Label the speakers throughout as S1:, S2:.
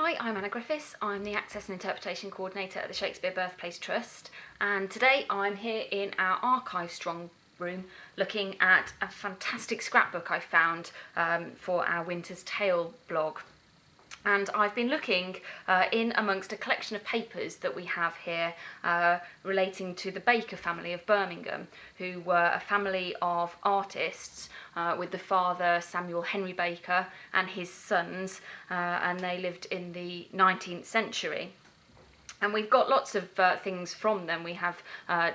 S1: Hi, I'm Anna Griffiths. I'm the Access and Interpretation Coordinator at the Shakespeare Birthplace Trust, and today I'm here in our archive strong room looking at a fantastic scrapbook I found for our Winter's Tale blog. And I've been looking in amongst a collection of papers that we have here relating to the Baker family of Birmingham, who were a family of artists with the father Samuel Henry Baker and his sons, and they lived in the 19th century. And we've got lots of things from them. We have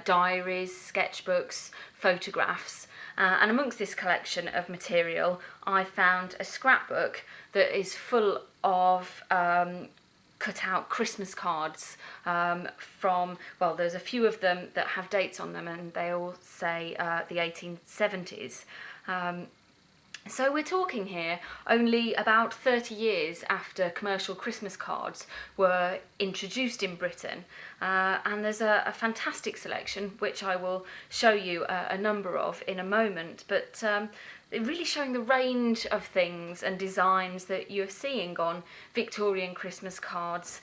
S1: diaries, sketchbooks, photographs, and amongst this collection of material I found a scrapbook that is full of cut out Christmas cards from, well, there's a few of them that have dates on them and they all say the 1870s. So we're talking here only about 30 years after commercial Christmas cards were introduced in Britain, and there's a fantastic selection which I will show you a number of in a moment, but really showing the range of things and designs that you're seeing on Victorian Christmas cards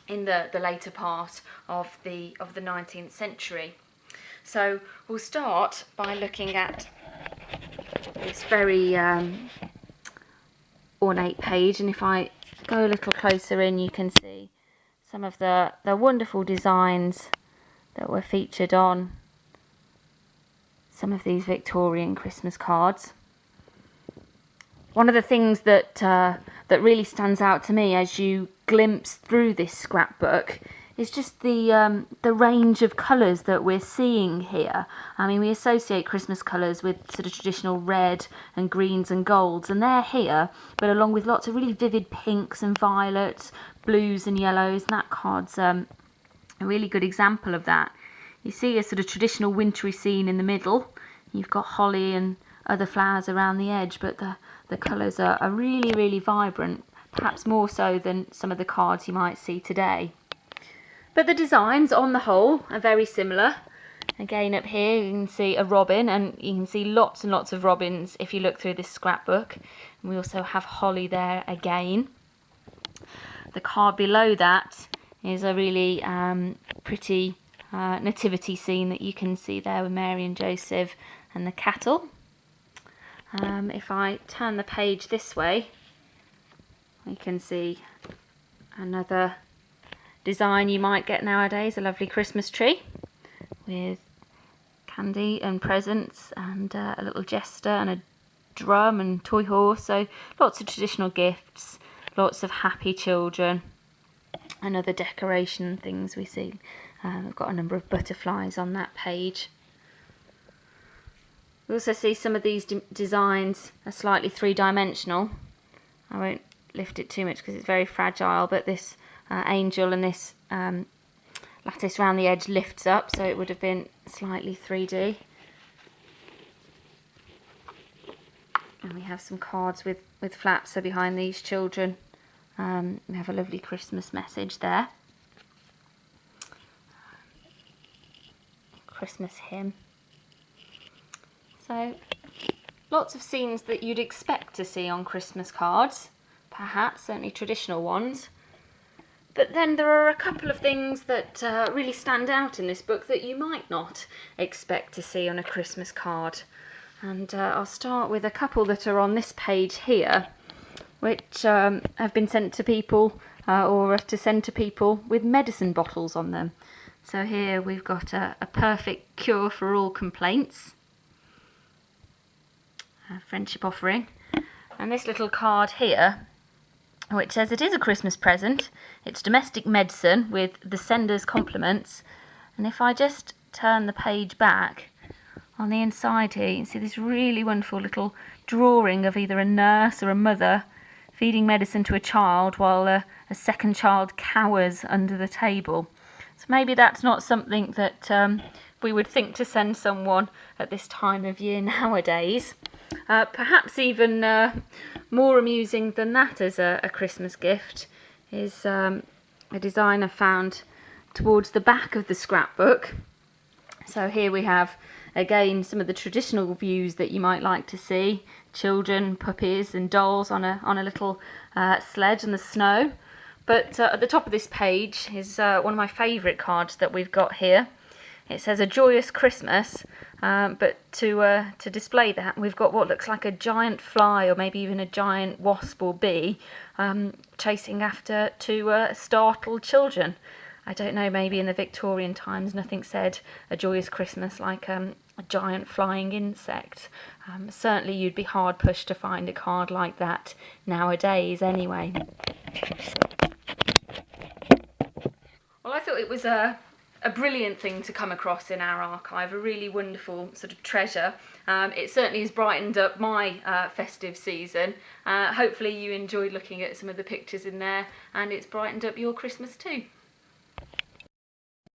S1: in the later part of the 19th century. So we'll start by looking at this very ornate page, and if I go a little closer in, you can see some of the wonderful designs that were featured on some of these Victorian Christmas cards. One of the things that really stands out to me as you glimpse through this scrapbook is just the range of colours that we're seeing here. I mean, we associate Christmas colours with sort of traditional red and greens and golds, and they're here, but along with lots of really vivid pinks and violets, blues and yellows, and that card's a really good example of that. You see a sort of traditional wintry scene in the middle. You've got holly and other flowers around the edge, but the colours are really, really vibrant, perhaps more so than some of the cards you might see today. But the designs on the whole are very similar. Again, up here you can see a robin, and you can see lots and lots of robins if you look through this scrapbook. And we also have holly there again. The card below that is a really pretty nativity scene that you can see there with Mary and Joseph and the cattle. If I turn the page this way, we can see another design you might get nowadays, a lovely Christmas tree with candy and presents and a little jester and a drum and toy horse, so lots of traditional gifts, lots of happy children and other decoration things we see. We've got a number of butterflies on that page. We also see some of these designs are slightly three-dimensional. I won't lift it too much because it's very fragile, but this angel and this lattice around the edge lifts up, so it would have been slightly 3D. And we have some cards with flaps, so behind these children we have a lovely Christmas message there. Christmas hymn. So lots of scenes that you'd expect to see on Christmas cards, perhaps, certainly traditional ones. But then there are a couple of things that really stand out in this book that you might not expect to see on a Christmas card. And I'll start with a couple that are on this page here, which have been sent to people or to send to people with medicine bottles on them. So here we've got a perfect cure for all complaints, a friendship offering, and this little card here which says it is a Christmas present, it's domestic medicine with the sender's compliments. And if I just turn the page back, on the inside here you can see this really wonderful little drawing of either a nurse or a mother feeding medicine to a child while a second child cowers under the table. So maybe that's not something that we would think to send someone at this time of year nowadays. Perhaps even more amusing than that as a Christmas gift is a design I found towards the back of the scrapbook. So here we have again, some of the traditional views that you might like to see: children, puppies and dolls on a little sled in the snow. But at the top of this page is one of my favourite cards that we've got here. It says "A Joyous Christmas," but to display that, we've got what looks like a giant fly, or maybe even a giant wasp or bee, chasing after two startled children. I don't know, maybe in the Victorian times nothing said "A Joyous Christmas" like a giant flying insect. Certainly you'd be hard pushed to find a card like that nowadays anyway. Well, I thought it was a brilliant thing to come across in our archive, a really wonderful sort of treasure. It certainly has brightened up my festive season. Hopefully you enjoyed looking at some of the pictures in there, and it's brightened up your Christmas too.